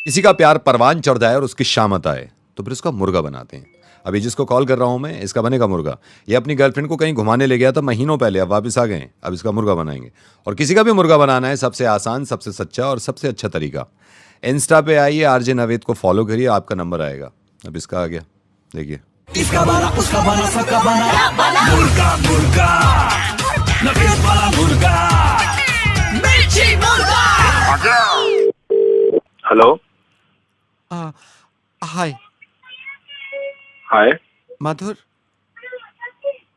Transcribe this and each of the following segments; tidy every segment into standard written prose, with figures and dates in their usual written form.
किसी का प्यार परवान चढ़ जाए और उसकी शामत आए तो फिर उसका मुर्गा बनाते हैं। अभी जिसको कॉल कर रहा हूं मैं, इसका बनेगा मुर्गा। ये अपनी गर्लफ्रेंड को कहीं घुमाने ले गया था महीनों पहले, अब वापस आ गए, अब इसका मुर्गा बनाएंगे। और किसी का भी मुर्गा बनाना है, सबसे आसान, सबसे सच्चा और सबसे अच्छा तरीका, इंस्टा पे आइए, आरजे नवेद को फॉलो करिए, आपका नंबर आएगा। अब इसका आ गया, देखिए। इसका बना उसका बना सबका बना मुर्गा मुर्गा नवेद वाला मुर्गा मिर्ची मुर्गा। हेलो हाय हाय। मधुर।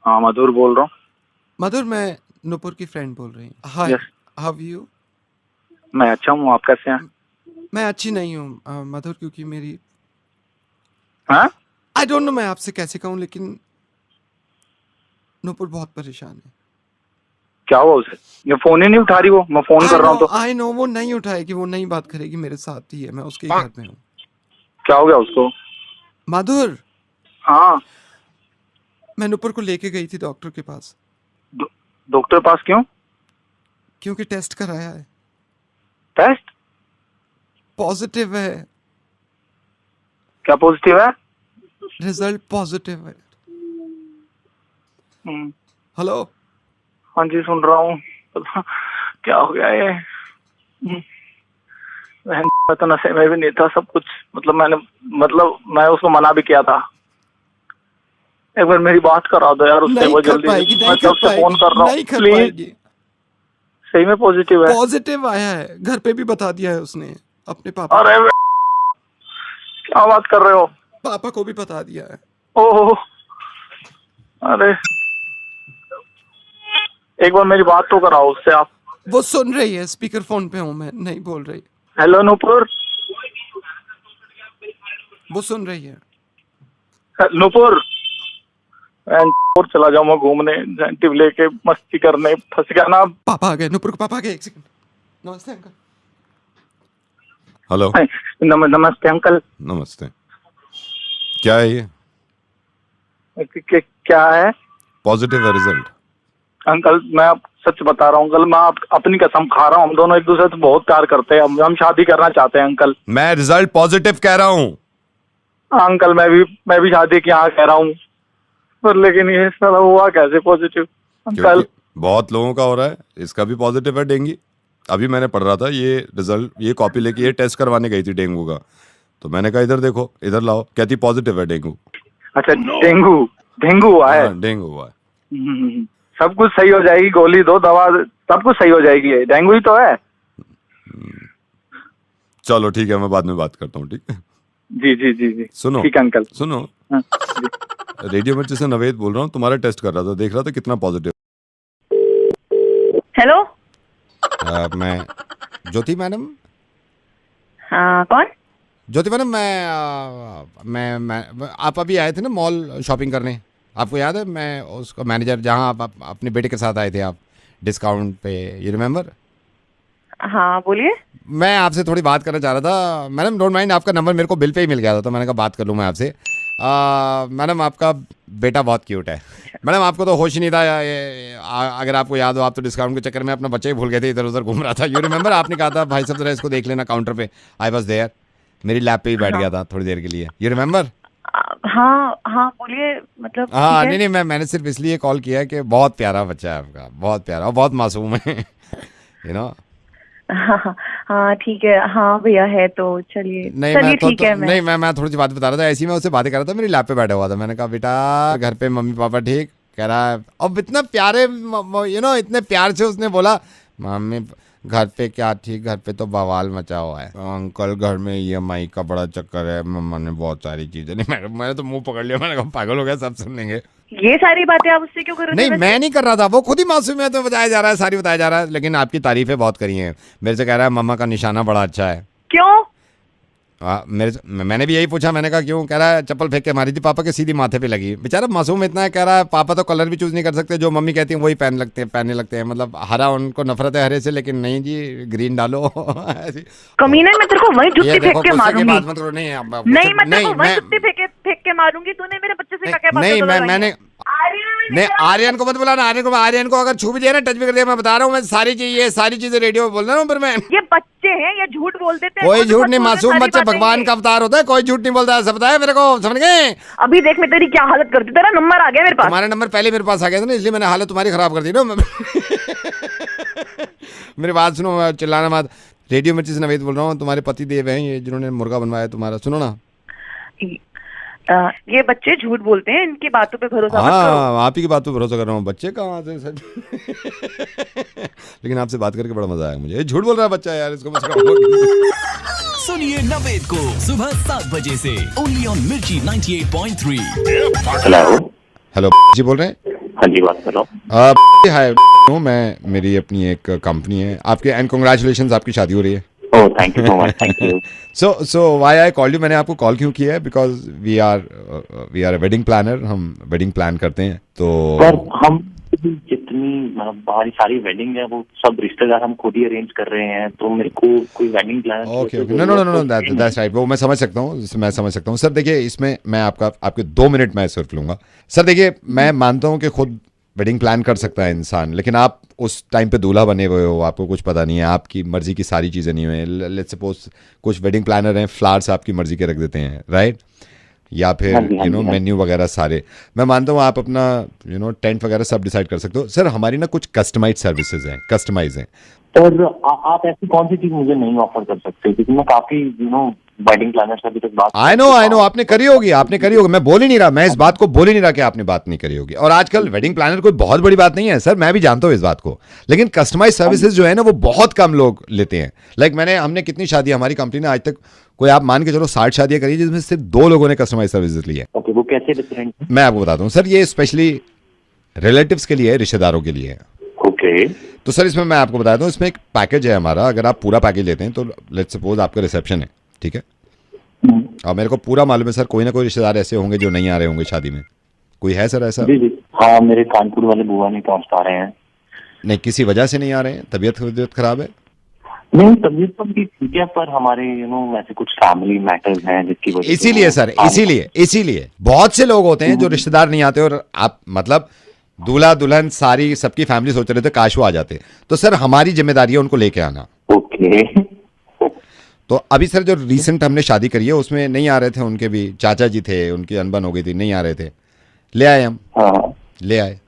हाँ मधुर बोल रहा हूँ। मधुर, मैं नुपुर की फ्रेंड बोल रही हूँ। हाय, Yes. How you? मैं अच्छा हूँ, आप कैसे हैं? मैं अच्छी नहीं हूँ मधुर, क्योंकि मेरी हाँ? आई डोंट नो मैं आपसे कैसे कहूँ, लेकिन नुपुर बहुत परेशान है। क्या हुआ उसे? ये फोन ही नहीं उठा रही वो, मैं फोन कर रहा हूँ तो। आई नो वो नहीं उठाएगी, वो नहीं बात करेगी, मेरे साथ ही है, मैं उसके ही घर में हूँ। क्या हो गया उसको? मधुर, हाँ। मैं नुपुर को लेके गई थी डॉक्टर के पास। डॉक्टर पास क्यों? क्योंकि टेस्ट कराया है, टेस्ट? पॉजिटिव है, क्या पॉजिटिव है? रिजल्ट पॉजिटिव है। हम्म, हेलो। हाँ जी सुन रहा हूँ। क्या हो गया ये? मैं तो नशे में भी नहीं था, सब कुछ मतलब मैं उसको मना भी किया था। एक बार मेरी बात करा दो यार उससे, वो जल्दी। मैं कब से फोन कर रहा हूँ, प्लीज। सही में पॉजिटिव है? पॉजिटिव आया है, घर पे भी बता दिया है उसने अपने पापा। अरे क्या बात कर रहे हो? पापा को भी बता दिया है। ओह, अरे एक बार मेरी बात तो कराओ उससे आप। वो सुन रही है, स्पीकर फोन पे हूँ मैं, नहीं बोल रही। हेलो नूपुर। वो सुन रही है। नूपुर, और चला जाऊँ मैं घूमने, इंसेंटिव लेके मस्ती करने, फंस गया ना। पापा आ गए, नुपुर को पापा आ गए, एक सेकंड। नमस्ते अंकल। हेलो। नमस्ते अंकल। नमस्ते। क्या है ये? क्या है? पॉजिटिव है रिजल्ट। अंकल मैं सच बता रहा हूँ अंकल, मैं अपनी कसम खा रहा हूँ, हम दोनों एक दूसरे से बहुत प्यार करते हैं, हम शादी करना चाहते हैं अंकल। मैं रिजल्ट पॉजिटिव कह रहा हूँ। अंकल मैं भी शादी की हाँ कह रहा हूँ, पर लेकिन ये साला हुआ कैसे पॉजिटिव अंकल? बहुत लोगों का हो रहा है, इसका भी पॉजिटिव है डेंगू। अभी मैंने पढ़ रहा था ये रिजल्ट, ये कॉपी लेके ये टेस्ट करवाने गई थी डेंगू का, तो मैंने कहा इधर देखो, इधर लाओ, कहती पॉजिटिव है डेंगू। अच्छा डेंगू हुआ है? डेंगू हुआ है। सब कुछ सही हो जाएगी, गोली दो, दवा, सब कुछ सही हो जाएगी, डेंगू ही तो है। चलो ठीक है, मैं बाद में बात करता हूँ, ठीक है? जी जी जी जी सुनो, ठीक है अंकल। सुनो। हाँ, रेडियो मिर्ची से नवेद बोल रहा हूँ, तुम्हारा टेस्ट कर रहा था, देख रहा था कितना पॉजिटिव। हेलो। मैं ज्योति मैडम। हाँ कौन? ज्योति मैडम, मैं आप अभी आए थे ना मॉल शॉपिंग करने, आपको याद है? मैं उसका मैनेजर, जहाँ आप अपने बेटे के साथ आए थे आप, डिस्काउंट पे, यू रिमेम्बर? हाँ बोलिए। मैं आपसे थोड़ी बात करना चाह रहा था मैडम, डोंट माइंड, आपका नंबर मेरे को बिल पे ही मिल गया था, तो मैंने कहा बात कर लूँ मैं आपसे। मैडम आपका बेटा बहुत क्यूट है। मैडम आपको तो होश ही नहीं था, अगर आपको याद हो, आप तो डिस्काउंट के चक्कर में अपना बच्चे ही भूल गए थे, इधर उधर घूम रहा था, यू रिमेंबर? आपने कहा था भाई साहब जरा इसको देख लेना काउंटर पे, आई वाज देयर, मेरी लैप पे ही बैठ गया था थोड़ी देर के लिए, यू रिमेंबर? हाँ हाँ बोलिए, मतलब हाँ नहीं, मैंने सिर्फ इसलिए कॉल किया है कि बहुत प्यारा बच्चा है आपका, बहुत प्यारा और बहुत मासूम है, यू नो। हाँ ठीक है, हाँ भैया है तो चलिए। नहीं ठीक है। नहीं, मैं थोड़ी सी बात बता रहा था, ऐसी मैं उससे बातें कर रहा था, मेरी लैप पे बैठा हुआ था, मैंने कहा बेटा घर पे मम्मी पापा ठीक? कह रहा है, अब इतना प्यारे, यू नो, इतने प्यार से उसने बोला, मम्मी घर पे क्या ठीक, घर पे तो बवाल मचा हुआ है अंकल, घर में EMI का बड़ा चक्कर है, मम्मा ने बहुत सारी चीजें। नहीं मैंने तो मुंह पकड़ लिया, मैंने कहा पागल हो गया, सब सुन लेंगे। ये सारी बातें आप उससे क्यों कर रहे थे? नहीं मैं नहीं कर रहा था, वो खुद ही मासूम है तो बताया जा रहा है, सारी बताया जा रहा है, लेकिन आपकी तारीफें बहुत करी हैं, मेरे से कह रहा है मम्मा का निशाना बड़ा अच्छा है। क्यों? मैंने भी यही पूछा, मैंने कहा क्यों? कह रहा है चप्पल फेंक के मारी थी पापा के, सीधी माथे पे लगी। बेचारा मासूम इतना है, कह रहा है पापा तो कलर भी चूज नहीं कर सकते, जो मम्मी कहती है वही पहनने लगते हैं, मतलब हरा उनको नफरत है हरे से, लेकिन नहीं जी ग्रीन डालो। कमीने, मैं तेरे को वही जुत्ती फेंक के मारूंगी। नहीं मैं तेरे को वही जुत्ती फेंक के मारूंगी, तूने मेरे बच्चे से क्या बात नहीं, नहीं आर्यन को मत बुलाना, आर्यन को अगर छू भी दिया ना, टच भी कर दिया, मैं बता रहा हूँ, मैं सारी चीजें रेडियो में बोल रहा हूँ। फिर मैं ये बच्चे हैं, ये झूठ बोल देते हैं। कोई झूठ नहीं, मासूम बच्चे भगवान का अवतार होता है, कोई झूठ नहीं बोलता है, सब बताया मेरे को, समझ गए? अभी देख मैं तेरी क्या हालत करती, तेरा नंबर आ गया मेरे पास। तुम्हारा नंबर पहले मेरे पास आ गया था ना, इसलिए मैंने हालत तुम्हारी खराब कर दी ना। मेरी बात सुनो, चिल्लाना मत। रेडियो मिर्ची से नवेद बोल रहा हूँ, तुम्हारे पति देव हैं ये जिन्होंने मुर्गा बनवाया तुम्हारा, सुनो ना। ये बच्चे झूठ बोलते हैं, इनकी बातों पे भरोसा मत करो। हाँ, आप ही की बात पे भरोसा कर रहा हूँ, बच्चे कहाँ से सच। लेकिन आपसे बात करके बड़ा मजा आया मुझे। झूठ बोल रहा है बच्चा यार, इसको सुनिए नवेद को सुबह 7 बजे से ओनली ऑन मिर्ची 98.3। हेलो जी बोल रहे हैं? हाँ जी, बात कर रहा हूँ। हाय, मैं मेरी अपनी एक कंपनी है आपके, एंड कांग्रेचुलेशंस, आपकी शादी हो रही है। Oh thank you so much, thank you. So why I called you, मैंने आपको कॉल क्यों किया है? Because we are a wedding planner, हम वेडिंग प्लान करते हैं। तो पर हम जितनी मतलब हमारी सारी वेडिंग है वो सब रिश्तेदार हम खुद ही अरेंज कर रहे हैं, तो मेरे को कोई wedding plan. Okay no that's right, वो मैं समझ सकता हूँ, सर देखिए इसमें मैं आपके 2 मिनट मैं सिर्फ लूंगा। सर देखिए, मैं मानता हूँ कि खुद वेडिंग प्लान कर सकता है इंसान, लेकिन आप उस टाइम पे दूल्हा बने हुए हो, आपको कुछ पता नहीं है, आपकी मर्जी की सारी चीज़ें नहीं हुई। लेट्स सपोज कुछ वेडिंग प्लानर हैं, फ्लावर्स आपकी मर्जी के रख देते हैं, राइट? या फिर मेन्यू वगैरह सारे, मैं मानता हूँ आप अपना टेंट वगैरह सब डिसाइड कर सकते हो। सर हमारी ना कुछ कस्टमाइज सर्विसेज हैं, कस्टमाइज हैं। और आप ऐसी कौन सी चीज मुझे नहीं ऑफर कर सकते, क्योंकि मैं काफी वेडिंग प्लानर से अभी तक बात। आई नो आपने करी होगी, मैं बोल ही नहीं रहा, मैं इस बात को बोल ही नहीं रहा कि आपने बात नहीं करी होगी। और आजकल वेडिंग प्लानर कोई बहुत बड़ी बात नहीं है सर, मैं भी जानता हूँ इस बात को, लेकिन कस्टमाइज सर्विसेज जो है ना वो बहुत कम लोग लेते हैं। लाइक हमने कितनी शादी, हमारी कंपनी ने आज तक कोई आप मान के चलो 60 शादियां करी, जिसमें सिर्फ 2 लोगों ने कस्टमाइज सर्विसेज ली है। ओके, वो कैसे डिफरेंट? मैं आपको बताता हूँ सर, ये स्पेशली रिलेटिव्स के लिए, रिश्तेदारों के लिए है। ओके, तो सर इसमें मैं आपको बताता हूँ, इसमें एक पैकेज है हमारा। अगर आप पूरा पैकेज लेते हैं तो लेट्स सपोज आपका रिसेप्शन है, ठीक है, और मेरे को पूरा मालूम है सर कोई ना कोई रिश्तेदार ऐसे होंगे जो नहीं आ रहे होंगे शादी में। कोई है सर ऐसा? जी, हाँ, मेरे कानपुर वाले बुआ नहीं पहुंच पा रहे हैं। नहीं, किसी वजह से नहीं आ रहे हैं, तबीयत खराब है? नहीं, तबीयत तो भी ठीक है, पर हमारे ऐसे कुछ फैमिली मैटर्स हैं जिसकी वजह से। इसीलिए सर, इसीलिए बहुत से लोग होते हैं जो रिश्तेदार नहीं आते, और आप मतलब दूल्हा दुल्हन सारी सबकी फैमिली सोच रहे थे काश वो आ जाते। तो सर हमारी जिम्मेदारी है उनको लेके आना। ओके। तो अभी सर जो रिसेंट हमने शादी करी है उसमें नहीं आ रहे थे, उनके भी चाचा जी थे, उनकी अनबन हो गई थी, नहीं आ रहे थे, ले आए हम। हाँ, ले आए।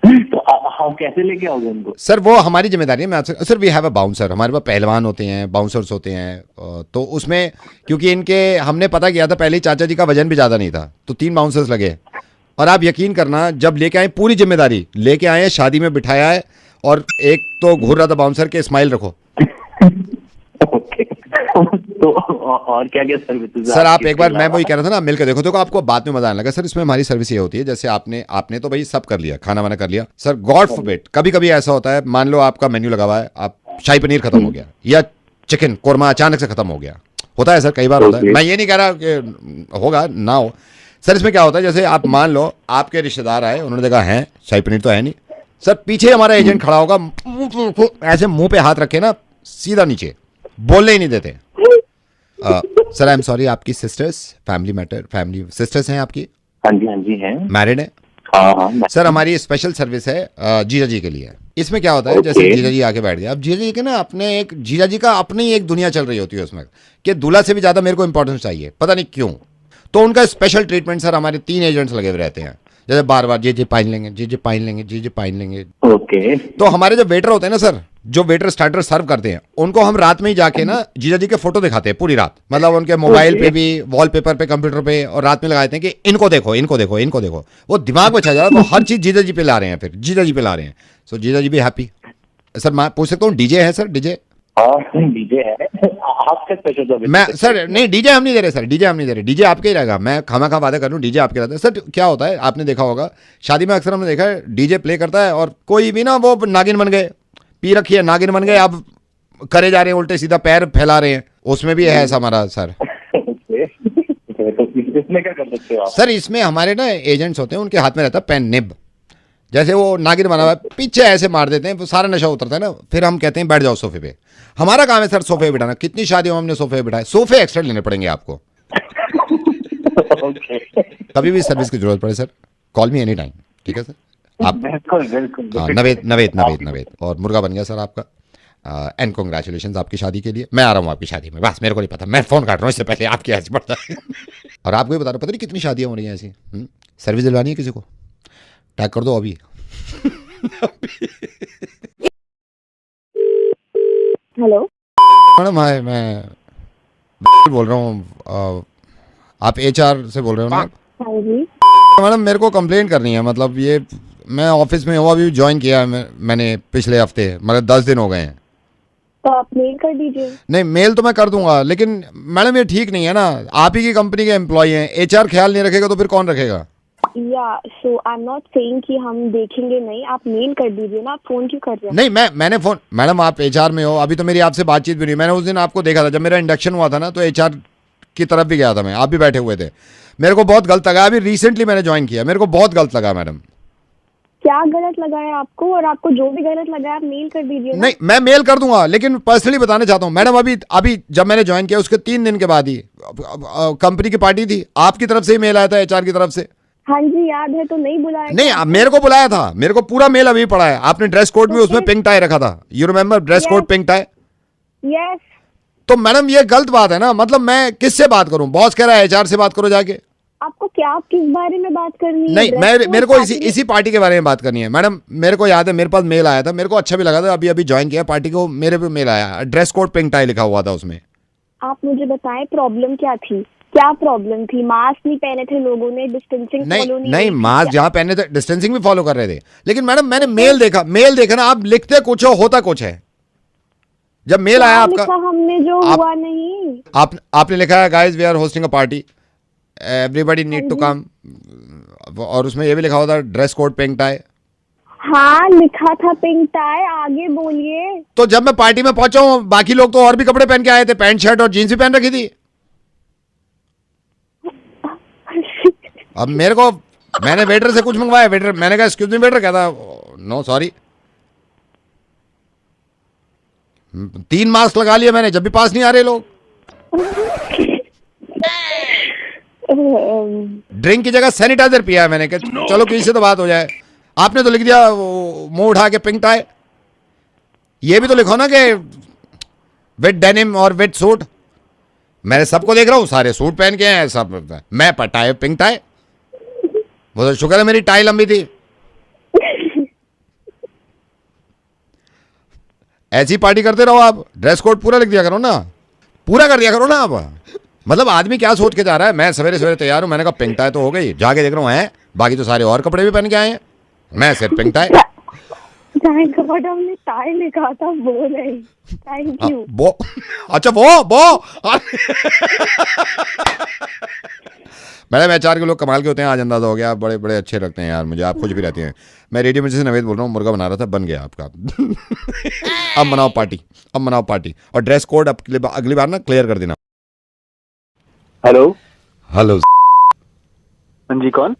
तो हम कैसे लेके आओगे उनको? सर वो हमारी जिम्मेदारी है। मैं आपसे sir, we have a bouncer, हमारे पास पहलवान होते हैं, बाउंसर्स होते हैं। तो उसमें क्योंकि इनके हमने पता किया था पहले ही, चाचा जी का वजन भी ज़्यादा नहीं था, तो 3 बाउंसर्स लगे। और आप यकीन करना, जब लेके आए पूरी जिम्मेदारी लेके आए, शादी में बिठाया है, और एक तो घूर रहा था बाउंसर के, स्माइल रखो। तो और क्या क्या सर्विसेज सर आप एक बार, मैं वही कह रहा था ना, मिलकर देखो तो आपको बात में मजा आने लगा। सर इसमें हमारी सर्विस ये होती है, जैसे आपने तो भाई सब कर लिया, खाना वाना कर लिया सर, गॉड फॉरबिड कभी कभी ऐसा होता है, मान लो आपका मेन्यू लगा हुआ है, आप शाही पनीर खत्म हो गया या चिकन कोरमा अचानक से खत्म हो गया, होता है सर, कई बार होता है। मैं ये नहीं कह रहा कि होगा ना हो। सर इसमें क्या होता है, जैसे आप मान लो आपके रिश्तेदार आए, उन्होंने देखा है शाही पनीर तो है नहीं, सर पीछे हमारा एजेंट खड़ा होगा, ऐसे मुंह पे हाथ रखे ना, सीधा नीचे, बोलने ही नहीं देते। सर आई एम सॉरी, आपकी सिस्टर्स, फैमिली सिस्टर्स हैं आपकी? हाँ जी हैं। मैरिड है? हाँ। सर हमारी स्पेशल सर्विस है जीजा जी के लिए। इसमें क्या होता है, जैसे जीजा जी आके बैठ गए, अब जीजा जी के ना अपने एक, जीजा जी का अपनी एक दुनिया चल रही होती है उसमें, कि दूल्हा से भी ज्यादा मेरे को इंपॉर्टेंस चाहिए, पता नहीं क्यों। तो उनका स्पेशल ट्रीटमेंट सर, हमारे 3 एजेंट्स लगे हुए रहते हैं, जैसे बार बार जी पाइन लेंगे। ओके। तो हमारे जो वेटर होते हैं ना सर, जो वेटर स्टार्टर सर्व करते हैं, उनको हम रात में ही जाके ना जीजा जी के फोटो दिखाते हैं पूरी रात, मतलब उनके मोबाइल पे भी, वॉलपेपर पे, कंप्यूटर पे, और रात में लगाते हैं कि इनको देखो। वो दिमाग में छा जा रहा है, वो हर चीज जीजा जी पे ला रहे हैं, फिर जीजा जी पे ला रहे हैं। सो जीजा जी भी हैप्पी। सर मैं पूछ सकता हूँ, डीजे है सर? डीजे डीजे है आपका स्पेशल? मैं सर नहीं, डीजे हम नहीं दे रहे, डीजे आपके ही रहेगा, मैं खामा वादा कर लूँ, डीजे आपके रहता है। सर क्या होता है, आपने देखा होगा शादी में अक्सर हमने देखा है, डीजे प्ले करता है और कोई भी ना, वो नागिन बन गए, पी रखी है, नागिन बन गए, अब करे जा रहे हैं उल्टे सीधा, पैर फैला रहे हैं, उसमें भी है ऐसा हमारा सर। इसमें क्या कर सकते हो आप? सर इसमें हमारे ना एजेंट्स होते हैं, उनके हाथ में रहता है पेन निब, जैसे वो नागिन बना हुआ है, पीछे ऐसे मार देते हैं, वो सारा नशा उतरता है ना, फिर हम कहते हैं बैठ जाओ सोफे पे। हमारा काम है सर सोफे पे बिठाना। कितनी शादियों में हमने सोफे बिठाए, सोफे एक्स्ट्रा लेने पड़ेंगे आपको। कभी भी सर्विस की जरूरत पड़े sir, call me any time, ठीक है सर। आप बिल्कुल बिल्कुल हाँ, नवेद और मुर्गा बन गया सर आपका। एंड कॉन्ग्रेचुलेशन आपकी शादी के लिए। मैं आ रहा हूँ आपकी शादी में, बस मेरे को नहीं पता, मैं फ़ोन काट रहा हूँ इससे पहले आपकी ऐसी पड़ता है। और आपको ये बता रहा हूँ, पता नहीं कितनी शादियाँ हो रही हैं ऐसी। सर्विस दिलवानी है किसी को, टैग कर दो अभी। हेलो। मैडम हाय, मैं बोल रहा हूँ, आप HR से बोल रहे हो ना? हाँ जी। मैडम मेरे को कंप्लेन करनी है, मतलब ये मैं ऑफिस में हूँ, अभी ज्वाइन किया है मैंने पिछले हफ्ते, मतलब 10 दिन हो गए हैं। तो आप मेल कर दीजिए। नहीं, मेल तो मैं कर दूंगा, लेकिन मैडम ये ठीक नहीं है ना, आप ही की कंपनी के एम्प्लॉय हैं, HR ख्याल नहीं रखेगा तो फिर कौन रखेगा? या सो आई एम नॉट सेइंग कि हम देखेंगे नहीं, आप मेल कर दीजिए ना, आप फोन क्यों कर रहे हैं? नहीं, मैंने फोन, मैडम आप HR में हो, अभी तो मेरी आपसे बातचीत भी नहीं, मैंने उस दिन आपको देखा था जब मेरा इंडक्शन हुआ था ना, तो HR की तरफ भी गया था मैं, आप भी बैठे हुए थे, मेरे को बहुत गलत लगा। अभी रिसेंटली मैंने ज्वाइन किया, मेरे को बहुत गलत लगा मैडम। क्या गलत लगा है आपको? और आपको जो भी गलत लगा है आप मेल कर दीजिए ना। नहीं, मैं मेल कर दूंगा, लेकिन पर्सनली बताना चाहता हूँ मैडम, अभी जब मैंने ज्वाइन किया उसके 3 दिन के बाद ही कंपनी की पार्टी थी, आपकी तरफ से ही मेल आया था, HR की तरफ से। हाँ जी याद है, तो नहीं बुलाया? नहीं, मेरे को बुलाया था, मेरे को पूरा मेल अभी पड़ा है, आपने ड्रेस कोड में उसमें पिंक टाई रखा था, you remember dress code pink tie? Yes. तो मैडम ये गलत बात है ना, मतलब मैं किससे बात करूं? बॉस कह रहा है HR से बात करो जाके। आपको क्या, आप किस बारे में बात करनी है? नहीं, मेरे को इसी पार्टी के बारे में बात करनी है मैडम। मेरे को याद है, मेरे पास मेल आया था, मेरे को अच्छा भी लगा था, अभी ज्वाइन किया पार्टी को, मेरे पे मेल आया, ड्रेस कोड पिंक टाई लिखा हुआ था उसमें। आप मुझे बताएं प्रॉब्लम क्या थी? क्या प्रॉब्लम थी? मास्क नहीं पहने थे लोगों ने, डिस्टेंसिंग फॉलो नहीं, मास्क जहाँ पहने थे डिस्टेंसिंग भी फॉलो कर रहे थे, लेकिन मैडम मैंने मेल देखा ना, आप लिखते कुछ हो, होता कुछ है। जब मेल आया आपका, हमने जो हुआ नहीं, आपने लिखा है guys we are hosting a party, everybody need to come, और उसमें ये भी लिखा हुआ था ड्रेस कोड पिंक टाई। हाँ लिखा था पिंक टाई, आगे बोलिए। तो जब मैं पार्टी में पहुंचा हूँ, बाकी लोग तो और भी कपड़े पहन के आए थे, पैंट शर्ट और जीन्स भी पहन रखी थी। अब मैंने वेटर से कुछ मंगवाया, वेटर, मैंने कहा एक्सक्यूज मी वेटर, कहता नो सॉरी। 3 मास्क लगा लिए मैंने, जब भी पास नहीं आ रहे लोग। ड्रिंक की जगह सैनिटाइजर पिया है मैंने, कहा चलो किसी से तो बात हो जाए। आपने तो लिख दिया मुंह उठा के पिंक टाई। ये भी तो लिखो ना कि विद डेनिम और विद सूट। मैं सबको देख रहा हूँ, सारे सूट पहन के हैं सब, मैं टाई पिंक टाई। वो तो शुक्र है मेरी टाई लंबी थी। ऐसी पार्टी करते रहो आप, ड्रेस कोड पूरा लिख दिया करो ना, पूरा कर दिया करो ना आप। मतलब आदमी क्या सोच के जा रहा है? मैं सवेरे सवेरे तैयार हूं, मैंने कहा पिंक टाई तो हो गई, जाके देख रहा हूँ है बाकी तो सारे और कपड़े भी पहन के आए हैं, मैं सिर्फ पिंक टाई। हमने टाई लिखा था वो नहीं। Thank you. वो अच्छा वो मैडम HR के लोग कमाल के होते हैं, आज अंदाजा हो गया, आप बड़े बड़े अच्छे लगते हैं यार मुझे, आप खुश भी रहती हैं। मैं रेडियो में से नवेद बोल रहा हूँ, मुर्गा बना रहा था, बन गया आपका। अब मनाओ पार्टी, और ड्रेस कोड अगली बार ना क्लियर कर देना। हेलो। हाँ जी, कौन?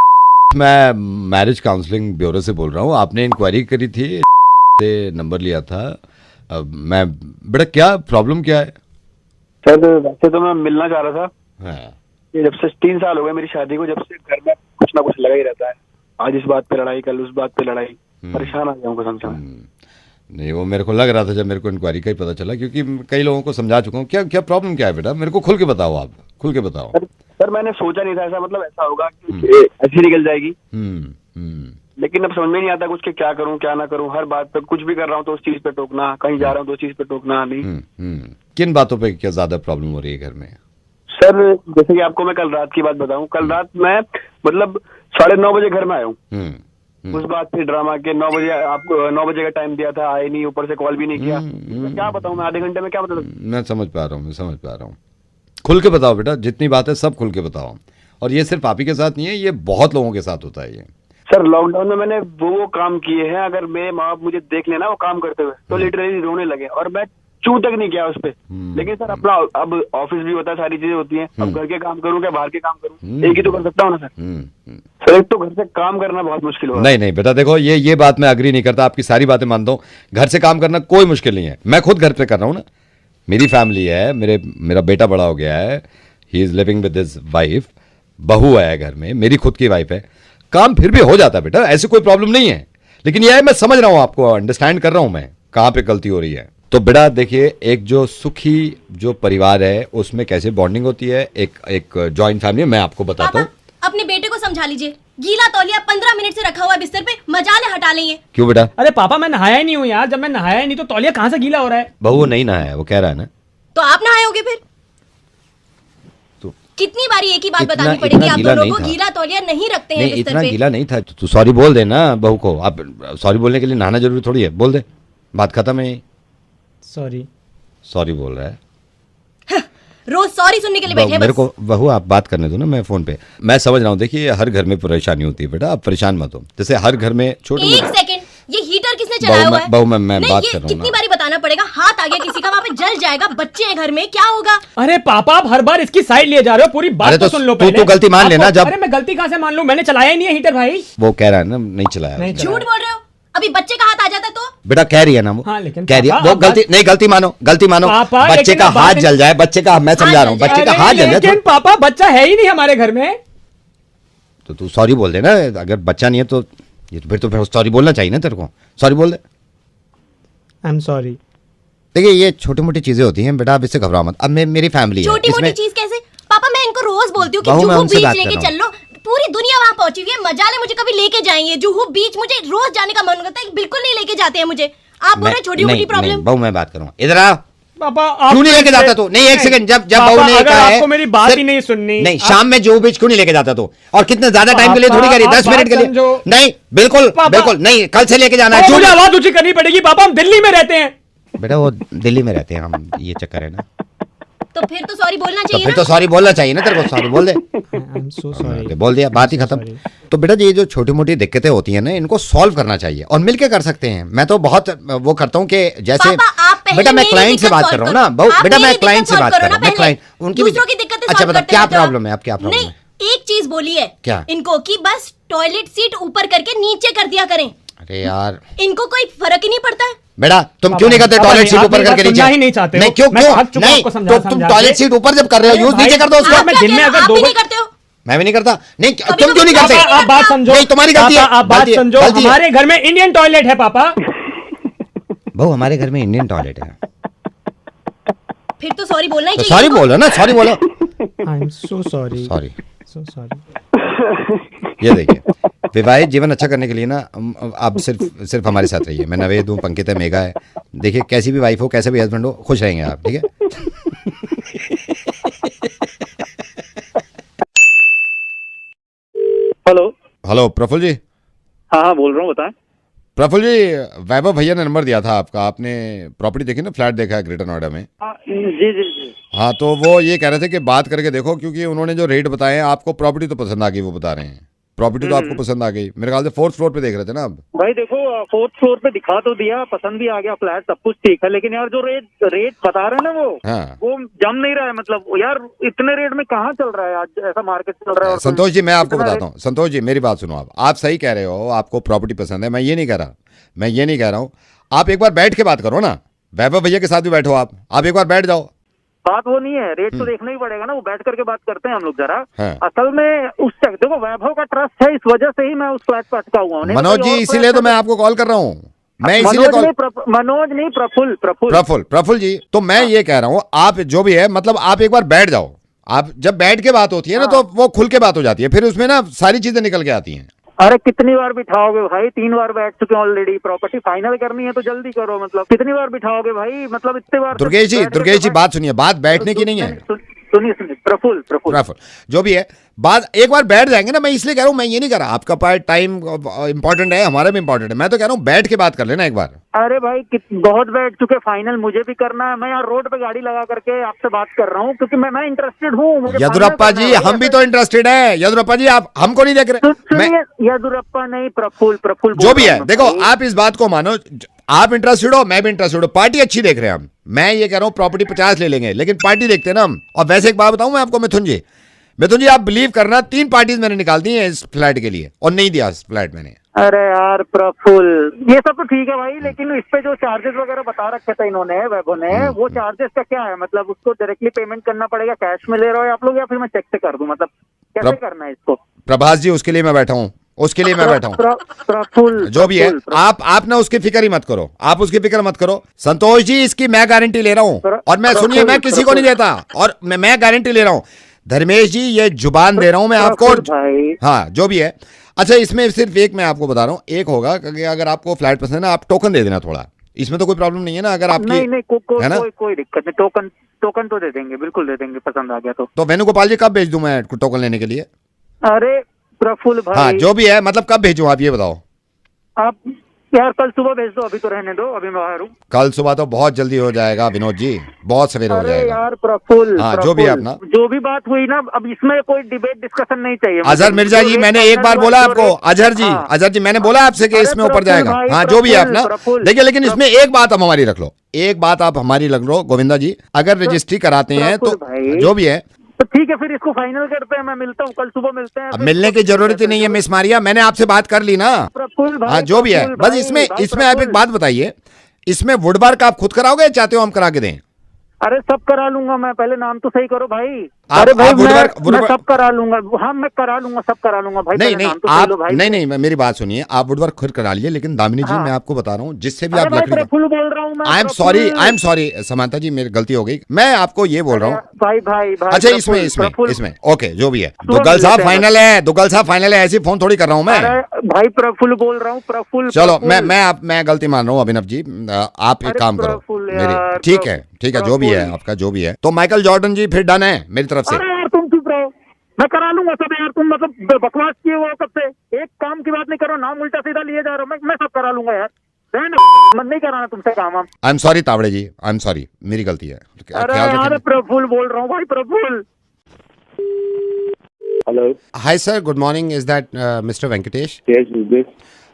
मैं मैरिज काउंसलिंग ब्यूरो से बोल रहा हूँ, आपने इंक्वायरी करी थी, से नंबर लिया था। मैं बेटा क्या प्रॉब्लम क्या है? सर वैसे तो मैं मिलना चाह रहा था। हाँ। ये जब से 3 साल हो गए मेरी शादी को, जब से घर में कुछ ना कुछ लगा ही रहता है, आज इस बात पे लड़ाई, कल उस बात पे लड़ाई, परेशान आ गया हूँ कसम से। नहीं, वो मेरे को लग रहा था जब मेरे को इंक्वायरी का ही पता चला, क्योंकि कई लोगों को समझा चुका हूँ। क्या प्रॉब्लम क्या है बेटा, मेरे को खुल के बताओ, आप खुल के बताओ। सर मैंने सोचा नहीं था ऐसा, मतलब ऐसा होगा कि ऐसी निकल जाएगी, लेकिन अब समझ में नहीं आता कुछ के क्या करूं क्या ना करूं। हर बात पे कुछ भी कर रहा हूं तो उस चीज पे टोकना, कहीं जा रहा हूं तो उस चीज पे टोकना नहीं। किन बातों पे क्या ज्यादा प्रॉब्लम हो रही है घर में? सर जैसे कि आपको मैं कल रात की बात बताऊं, कल रात मैं मतलब 9:30 बजे घर में आया हूँ। उस बात पे ड्रामा के 9 बजे, आपको 9 बजे का टाइम दिया था, आए नहीं, ऊपर से कॉल भी नहीं किया। मैं क्या बताऊं, मैं आधे घंटे में क्या बता? मैं समझ पा रहा हूँ। खुल के बताओ बेटा, जितनी बात है सब खुल के बताओ। और ये सिर्फ आप ही के साथ नहीं है, ये बहुत लोगों के साथ होता है ये। सर लॉकडाउन में मैंने वो काम किए हैं, अगर मेरे माँ बाप मुझे देख लेना वो काम करते हुए तो लिटरली रोने लगे, और मैं चू तक नहीं किया उस पे। लेकिन सर अपना अब ऑफिस भी होता है, सारी चीजें होती हैं, अब घर के काम करूँ क्या बाहर के काम करूँ, एक ही तो कर सकता हूँ ना सर। सर एक तो घर से काम करना बहुत मुश्किल हो। नहीं बेटा देखो, ये बात मैं अग्री नहीं करता, आपकी सारी बातें मानता हूँ। घर से काम करना कोई मुश्किल नहीं है, मैं खुद घर पे कर रहा हूँ ना, मेरी फैमिली है, मेरा बेटा बड़ा हो गया है, he is living with his wife, बहू है घर में, मेरी खुद की वाइफ है। काम फिर भी हो जाता है बेटा, ऐसी कोई प्रॉब्लम नहीं है। लेकिन यह है, मैं समझ रहा हूं आपको, अंडरस्टैंड कर रहा हूं मैं कहां पे गलती हो रही है। तो बेटा देखिए, एक जो सुखी जो परिवार है उसमें कैसे बॉन्डिंग होती है, एक जॉइंट फैमिली, मैं आपको बताता हूँ। अपने बेटे को समझा लीजिए, गीला तौलिया 15 मिनट से रखा हुआ है बिस्तर पे, मजाले हटा लेंगे। क्यों बेटा? अरे पापा मैं नहाया ही नहीं हूँ यार, जब मैं नहाया ही नहीं तो तौलिया कहाँ से गीला हो रहा है? बहू वो नहीं नहाया है, वो कह रहा है ना। तो आप नहाए होगे फिर? तो कितनी बारी एक ही बात इतना- बतानी इतना पड़ेगी, आप गीला दोनों नहीं को था। गीला तौलिया नहीं रखते हैं नहीं बिस्तर इतना पे। गीला नहीं था, तो सॉरी बोल दे ना बहू को। आप सॉरी बोलने के लिए नहाना जरूरी थोड़ी है, बोल दे, बात खत्म है। सॉरी। सॉरी बोल रहा है, रोज सॉरी सुनने के लिए बैठे हैं मेरे बस। को बहू आप बात करने दो ना, मैं फोन पे मैं समझ रहा हूँ। देखिए हर घर में परेशानी होती है बेटा, आप परेशान मत हो। जैसे हर घर में छोटे एक सेकंड, ये हीटर किसने चलाया हुआ है? बहू मैं नहीं, बात ये कर रहा हूँ कितनी ना। बारी बताना पड़ेगा? हाथ आ गया किसी का, वहाँ पे जल जाएगा, बच्चे हैं घर में, क्या होगा? अरे पापा आप हर बार इसकी साइड लिए जा रहे हो, पूरी बात अरे तो तो सुन लो तू पहले। तो गलती मान लेना जब। अरे मैं गलती कहाँ से मान लूं, मैंने चलाया ही नहीं है हीटर भाई। वो कह रहा है ना नहीं चलाया। नहीं चलाया। झूठ बोल रहे हो, अभी बच्चे का हाथ आ जाता तो? बेटा कह रही है ना वो, हाँ, लेकिन कह रही है पापा, वो आप गलती नहीं, गलती मानो, गलती मानो। पापा, बच्चे लेकिन का आप हाथ बात- जल जाए, बच्चे का, मैं समझा रहा हूँ, बच्चे का हाथ जल जाए लेकिन पापा बच्चा है ही नहीं हमारे घर में। तो तू सॉरी बोल दे ना। अगर बच्चा नहीं है तो ये तो फिर सॉरी बोलना चाहिए ना तेरे को, सॉरी बोल दे। आई एम सॉरी। देखिए ये छोटी मोटी चीजें होती हैं बेटा, आप इससे घबराओ मत। अब मेरी फैमिली है छोटी मोटी इसमें। चीज कैसे? पापा मैं इनको रोज बोलती हूँ कि बहू, मैं जुहू उनसे बीच बात लेके कर रहा चल लो, पूरी दुनिया वहाँ पहुंची हुई है, मजाले मुझे कभी लेके जाएंगे जुहू बीच, मुझे रोज जाने का मन करता है, बिल्कुल नहीं लेके जाते हैं मुझे। आप बोल रहे हैं छोटी मोटी प्रॉब्लम। बहू मैं बात करूँगा, इधर आ। पापा क्यों नहीं लेके जाता तू? नहीं एक सेकंड, जब बहू ने अगर कहा है आपको मेरी बात ही सिर्फ- नहीं सुननी, नहीं शाम में जो बीच क्यों नहीं लेके जाता तू? और कितने ज्यादा टाइम के लिए थोड़ी करी, पापा, 10 मिनट के आप लिए समझो। नहीं, बिल्कुल पापा। बिल्कुल नहीं, कल से लेके जाना है। मुझे जो आवाज ऊंची करनी पड़ेगी पापा, हम दिल्ली में रहते हैं। बेटा वो दिल्ली में रहते हैं हम, ये चक्कर है ना। तो फिर तो सॉरी बोलना तो चाहिए फिर ना? तो सॉरी बोलना चाहिए ना तेरे को, सॉरी बोल दे। I am so sorry. बोल दिया, बात ही खत्म। तो बेटा ये जो छोटी मोटी दिक्कतें होती हैं ना, इनको सॉल्व करना चाहिए और मिलके कर सकते हैं। मैं तो बहुत वो करता हूँ कि जैसे पापा, आप पहले बेटा मैं मेरी क्लाइंट से दिक्कत बात कर solve रहा हूँ ना करो। बहू, आप बेटा मैं मेरी क्लाइंट दिक्कत से बात solve कर करो रहा हूँ। ना मैं पहले। क्लाइंट उनकी दूसरों की दिक्कतें अच्छा solve बता करते क्या रहते हो। प्रॉब्लम है, अब क्या प्रॉब्लम नहीं, है? एक चीज बोली है क्या? इनको कि बस टॉयलेट सीट ऊपर करके नीचे कर दिया करें, अरे यार इनको कोई फर्क ही नहीं पड़ता है। बेटा तुम क्यों नहीं करते पापा, टॉयलेट नहीं, सीट आप ऊपर मेरी करके बात नीचे? सुनना ही नहीं चाहते हो। नहीं क्यों मैं क्यों थक चुका हूं नहीं, आपको समझा तो तुम समझा टॉयलेट के। सीट ऊपर जब कर रहे हो, यूज भाई, नीचे कर दो आप उसको। मैं दिन में अगर आप दो भी बार- नहीं करते हो? मैं भी नहीं करता। नहीं कभी तुम क्यों नहीं कभी करते? पापा, आप बात समझो। नहीं तुम्हारी गलती है, पापा, आप बात गलती है, समझो, गलती है। हमारे घर में इंडियन टॉयलेट है पापा। बहू हमारे घर में इंडियन टॉयलेट है, फिर तो सॉरी बोलना ही तो चाहिए सॉरी इनको। बोलो ना, सॉरी बोलो। I am so sorry. Sorry. So sorry. ये देखिए, विवाहित जीवन अच्छा करने के लिए ना आप सिर्फ हमारे साथ रहिए। मैं नवेद हूँ, पंकित है, मेघा है। देखिए कैसी भी वाइफ हो, कैसे भी हस्बैंड हो, खुश रहेंगे आप, ठीक है? हेलो। हेलो प्रफुल्ल जी। हाँ हाँ बोल रहा हूँ, बताएं। प्रफुल्ल जी, वैभव भैया ने नंबर दिया था आपका, आपने प्रॉपर्टी देखी ना, फ्लैट देखा है ग्रेटर नोएडा में। जी जी जी। हाँ तो वो ये कह रहे थे कि बात करके देखो, क्योंकि उन्होंने जो रेट बताए हैं आपको प्रॉपर्टी तो पसंद आ गई, वो बता रहे हैं प्रॉपर्टी तो आपको पसंद आ गई। मेरे ख्याल से 4th फ्लोर पे देख रहे थे ना आप? भाई देखो 4th फ्लोर पे दिखा तो दिया, पसंद भी आ गया फ्लैट, सब कुछ ठीक है, लेकिन यार जो रेट बता रहे हैं ना हाँ। वो जम नहीं रहा है। मतलब यार इतने रेट में कहाँ चल रहा है आज, ऐसा मार्केट चल रहा है। और संतोष जी मैं आपको इतना बताता हूँ, संतोष जी मेरी बात सुनो। आप सही कह रहे हो, आपको प्रॉपर्टी पसंद है, मैं ये नहीं कह रहा हूँ। आप एक बार बैठ के बात करो ना, वैभव भैया के साथ भी बैठो आप एक बार बैठ जाओ। बात वो नहीं है, रेट तो देखना ही पड़ेगा ना, वो बैठ करके बात करते हैं हम लोग जरा। हाँ। असल में उस देखो वैभव का ट्रस्ट है, इस वजह से ही मैं उस फ्लैट पर अटका हुआ हूँ। मनोज जी इसीलिए तो मैं आपको कॉल कर रहा हूँ, मैं इसीलिए कॉल। मनोज नहीं, प्रफुल्ल जी, तो मैं ये कह रहा हूँ, आप जो भी है मतलब आप एक बार बैठ जाओ। आप जब बैठ के बात होती है ना तो वो खुल के बात हो जाती है, फिर उसमें ना सारी चीजें निकल के आती हैं। अरे कितनी बार बिठाओगे भाई, 3 बार बैठ चुके हैं ऑलरेडी, प्रॉपर्टी फाइनल करनी है तो जल्दी करो। मतलब कितनी बार बिठाओगे भाई, मतलब इतने बार। दुर्गेश जी बात सुनिए, बात बैठने की नहीं है। सुनिए प्रफुल्ल जो भी है बात, एक बार बैठ जाएंगे ना, मैं इसलिए कह रहा हूँ, मैं ये नहीं कर रहा। आपका पार्ट टाइम इंपॉर्टेंट है, हमारा भी इंपॉर्टेंट है, मैं तो कह रहा हूँ बैठ के बात कर लेना एक बार। अरे भाई बहुत बैठ चुके, फाइनल मुझे भी करना है। मैं यार रोड पे गाड़ी लगा करके आपसे बात कर रहा हूँ, क्योंकि मैं इंटरेस्टेड हूँ। यदुरप्पा जी हम भी तो इंटरेस्टेड है। यदुरप्पा जी आप हमको नहीं देख रहे। मैं यदुरप्पा नहीं, प्रफुल्ल जो भी है, देखो आप इस बात को मानो, आप इंटरेस्टेड हो, मैं भी इंटरेस्टेड हूँ, पार्टी अच्छी देख रहे हैं हम। मैं ये कह रहा हूँ प्रॉपर्टी 50 ले लेंगे, लेकिन पार्टी देखते हैं ना हम। और वैसे एक बात बताऊं मैं आपको, मिथुन जी आप बिलीव करना, 3 पार्टीज मैंने निकाल दी हैं इस फ्लैट के लिए और नहीं दिया इस फ्लैट मैंने। अरे यार प्रफुल्ल, ये सब तो ठीक है भाई, लेकिन इस पे जो चार्जेस वगैरह बता रखे थे इन्होंने, वैभव ने, वो चार्जेस का क्या है? मतलब उसको डायरेक्टली पेमेंट करना पड़ेगा, कैश में ले रहे हो आप लोग, या फिर मैं चेक से कर दूं? मतलब कैसे करना है इसको? प्रभास जी उसके लिए मैं बैठा हूँ, उसके लिए मैं बैठा हूँ। प्रफुल्ल, जो भी है, प्रफुल्ल, आप ना उसकी फिक्र ही मत करो, आप उसकी फिक्र मत करो। संतोष जी, इसकी मैं गारंटी ले रहा हूँ, और मैं सुनिए, मैं किसी को नहीं देता, और मैं गारंटी ले रहा हूँ। धर्मेश जी, ये जुबान दे रहा हूँ मैं आपको, और हाँ जो भी है। अच्छा, इसमें सिर्फ एक मैं आपको बता रहा हूँ, एक होगा कि अगर आपको फ्लैट पसंद है ना, आप टोकन दे देना थोड़ा, इसमें तो कोई प्रॉब्लम नहीं है ना, अगर आपकी नहीं है ना, कोई दिक्कत नहीं, टोकन तो दे देंगे, बिल्कुल दे देंगे, पसंद आ गया तो वेणुगोपाल जी कब भेज दूं मैं टोकन लेने के लिए? अरे प्रफुल्ल भाई, हाँ जो भी है, मतलब कब भेजूं आप ये बताओ। आप यार कल सुबह भेज दो, अभी तो रहने दो, अभी मैं बाहर हूँ। कल सुबह तो बहुत जल्दी हो जाएगा विनोद जी, बहुत सवेरे हो अरे जाएगा। यार प्रफुल्ल, हाँ जो भी है अपना, जो भी बात हुई ना, अब इसमें कोई डिबेट डिस्कशन नहीं चाहिए। अजहर मिर्जा जी, मैंने एक बार बोला आपको, अजहर जी मैंने बोला आपसे कि इसमें ऊपर जाएगा। हाँ जो भी है अपना, देखिए, लेकिन इसमें एक बात आप हमारी रख लो, एक बात आप हमारी रख लो गोविंदा जी, अगर रजिस्ट्री कराते हैं तो जो भी है तो ठीक है, फिर इसको फाइनल करते हैं, मैं मिलता हूँ, कल सुबह मिलते हैं। अब मिलने की जरूरत ही नहीं है मिस मारिया, मैंने आपसे बात कर ली ना। हाँ जो भी है, बस इसमें आप एक बात बताइए, इसमें वुडवर्क आप खुद कराओगे या चाहते हो हम करा के दें? अरे सब करा लूंगा मैं, पहले नाम तो सही करो भाई। अरे भाई मैं सब करा लूंगा, हाँ मैं करा लूंगा, सब करा लूंगा भाई। नहीं आप नहीं मेरी बात सुनिए, आप वुडवर्क खुद करा लिए, लेकिन दामिनी जी मैं आपको बता रहा हूँ, जिससे भी आप लकड़ी, प्रफुल्ल बोल रहा हूँ मैं। आई एम सॉरी समांता जी, मेरी गलती हो गई, मैं आपको ये बोल रहा हूँ भाई। अच्छा इसमें ओके जो भी है, दुग्गल साहब फाइनल है, ऐसी फोन थोड़ी कर रहा हूँ मैं। भाई प्रफुल्ल बोल रहा हूँ, प्रफुल्ल। चलो मैं गलती मान रहा हूँ अभिनव जी, आप एक काम करो मेरी, ठीक है जो भी है आपका, जो भी है। तो माइकल जॉर्डन जी फिर डन है मेरी तरफ से। अरे यार तुम चुप रहो, मैं करा लूंगा सब यार, तुम मतलब बकवास किए हो कब से, एक काम की बात नहीं करो, नाम उल्टा सीधा लिए जा रहे हो। मैं सब करा लूंगा यार, मन नहीं कराना तुमसे काम। I am sorry Tawde ji, I am sorry, मेरी गलती है। अरे यार प्रफुल्ल बोल रहा हूँ भाई, Prafull. Hello, hi sir, good morning, is that mister Venkatesh?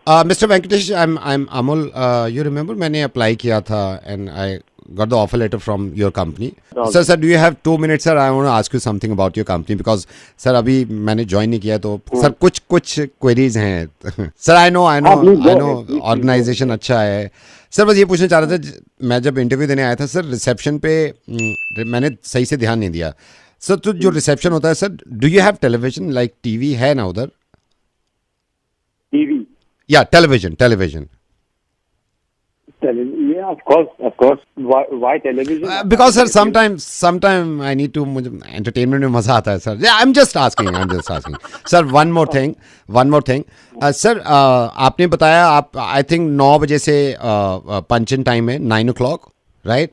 Mister Venkatesh, I am Amol, you remember मैंने अप्लाई किया था and I got the offer letter from your company. Sir, do you have 2 minutes, sir? I want to ask you something about your company because sir अभी मैंने join नहीं किया, तो sir कुछ queries हैं सर। I know ऑर्गेनाइजेशन अच्छा है sir, बस ये पूछना चाह रहा था, मैं जब इंटरव्यू देने आया था सर, रिसेप्शन पे मैंने सही से ध्यान नहीं दिया सर, तो जो रिसेप्शन होता है sir, do you have television, like TV है ना उधर? टीवी या television Yeah, of course. Why television? Because sir, sometime I need to, मुझे entertainment में मजा आता है sir. Yeah, I'm just asking. Sir, one more thing. Sir, आपने बताया आप I think 9 बजे से पंच इन टाइम है 9 o'clock, right?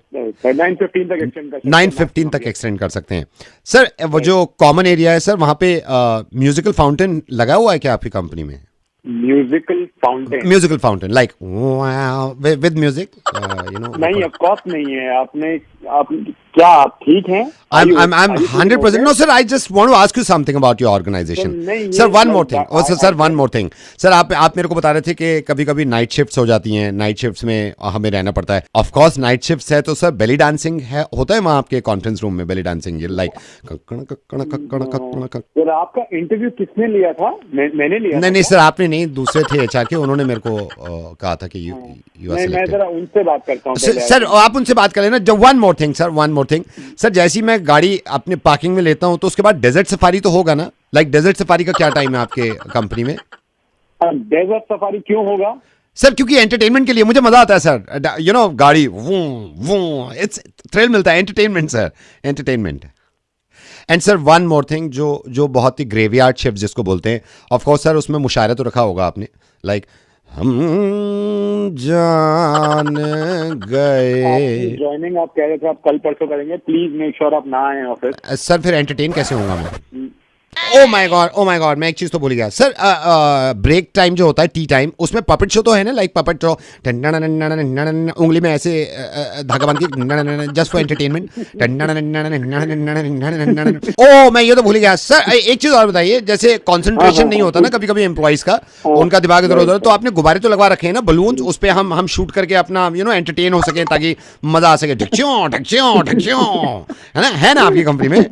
9:15 तक एक्सटेंड कर 9:15 तक एक्सटेंड कर सकते हैं सर। वो जो कॉमन एरिया है सर, वहाँ पे म्यूजिकल फाउंटेन लगा हुआ है क्या आपकी कंपनी में? Musical fountain like with music, you know? नहीं, ऑफ कोर्स नहीं है। आप क्या आप ठीक हैं? I'm 100%. No, sir. I just want to ask you something about your organization. Sir, one more thing. One more thing. Sir, आप मेरे को बता रहे थे कि कभी-कभी नाइट शिफ्ट्स हो जाती हैं, नाइट शिफ्ट्स में हमें रहना पड़ता है। ऑफ कोर्स नाइट शिफ्ट्स है, तो सर बेली डांसिंग है, होता है वहाँ आपके कॉन्फ्रेंस रूम में बेली डांसिंग, लाइक सर आपका इंटरव्यू किसने लिया था? मैंने लिया? नहीं सर, आपने नहीं, दूसरे थे एचआर के, उन्होंने मेरे को कहा था कि यू आर सिलेक्टेड। मैं जरा उनसे बात करता हूँ सर, आप उनसे बात कर लेना। जो वन मोर थिंग सर, जैसी मैं गाड़ी अपने पार्किंग में लेता हूं, तो उसके बाद डेजर्ट सफारी तो होगा ना? लाइक डेजर्ट सफारी का क्या टाइम है आपके कंपनी में? डेजर्ट सफारी क्यों होगा सर? क्योंकि एंटरटेनमेंट के लिए मुझे मजा आता है सर, यू नो, गाड़ी वो इट्स थ्रिल मिलता है, entertainment sir, entertainment. And sir one more thing, जो बहुत ही ग्रेवयार्ड शिफ्ट जिसको बोलते हैं, ऑफ कोर्स सर उसमें मुशायरा तो रखा होगा आपने, लाइक हम जान गए। ज्वाइनिंग आप कह रहे थे आप कल परसों करेंगे, प्लीज मेक श्योर आप ना आए ऑफिस। सर फिर एंटरटेन कैसे होगा मैं? ओ माय गॉड, मैं एक चीज तो भूल गया सर। ब्रेक टाइम जो होता है, टी टाइम, उसमें पपेट शो तो है ना, लाइक पपेट शो, उंगली में ऐसे धागा बांध के, जस्ट फॉर एंटरटेनमेंट। ओ मैं ये तो भूल गया सर। एक चीज और बताइए, जैसे कंसंट्रेशन नहीं होता ना कभी एम्प्लॉइज का, उनका दिमाग इधर उधर, तो आपने गुब्बारे तो लगवा रखे हैं ना, बलून, उस पे हम शूट करके अपना यू नो एंटरटेन हो सके, ताकि मजा आ सके, है ना आपकी कंपनी में?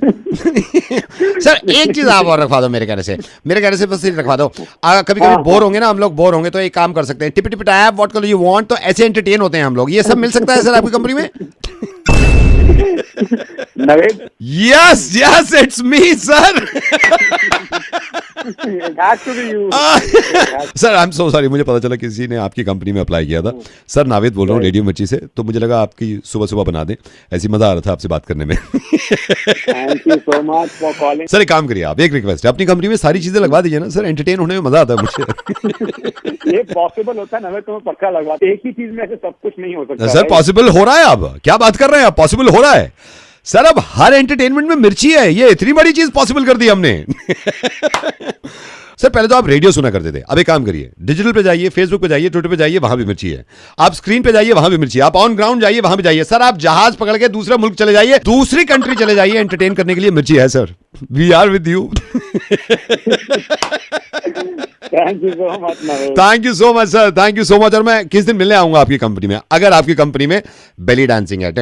सर एक चीज आप और रखवा दो मेरे कहने से बस रखवा दो। कभी बोर होंगे ना हम लोग, बोर होंगे तो एक काम कर सकते हैं, tip tap what colour you want, तो ऐसे एंटरटेन होते हैं हम लोग। ये सब मिल सकता है सर आपकी कंपनी में? Yes it's me sir. Sir I am so sorry, मुझे पता चला किसी ने आपकी कंपनी में अप्लाई किया था। सर नावेद बोल रहा हूँ रेडियो मिर्ची से, तो मुझे लगा आपकी सुबह सुबह बना दें, ऐसी मजा आ रहा था आपसे बात करने में। Thank you so much for calling. Sir एक काम करिए, आप एक रिक्वेस्ट है, अपनी कंपनी में सारी चीजें लगवा दीजिए ना सर, एंटरटेन होने में मजा आता है मुझे। ये पॉसिबल होता है ना, मैं तुम्हें पक्का लगवा, एक ही चीज में ऐसे सब कुछ नहीं हो सकता। सर पॉसिबल हो रहा है, अब क्या बात कर रहे हैं आप, पॉसिबल हो रहा है सर, अब हर एंटरटेनमेंट में मिर्ची है, ये इतनी बड़ी चीज पॉसिबल कर दी हमने। सर पहले तो आप रेडियो सुना करते थे, अब एक काम करिए, डिजिटल पे जाइए, फेसबुक पे जाइए, ट्विटर पे जाइए, वहां भी मिर्ची है। आप स्क्रीन पे जाइए, वहां भी मिर्ची है। आप ऑन ग्राउंड जाइए, वहां भी जाइए। सर आप जहाज पकड़ के दूसरे मुल्क चले जाइए, दूसरी कंट्री चले जाइए, एंटरटेन करने के लिए मिर्ची है sir. We are with you. Thank you so much. Thank you so much sir, thank you so much. और मैं किस दिन मिलने आऊंगा आपकी कंपनी में, अगर आपकी कंपनी में बेली डांसिंग है।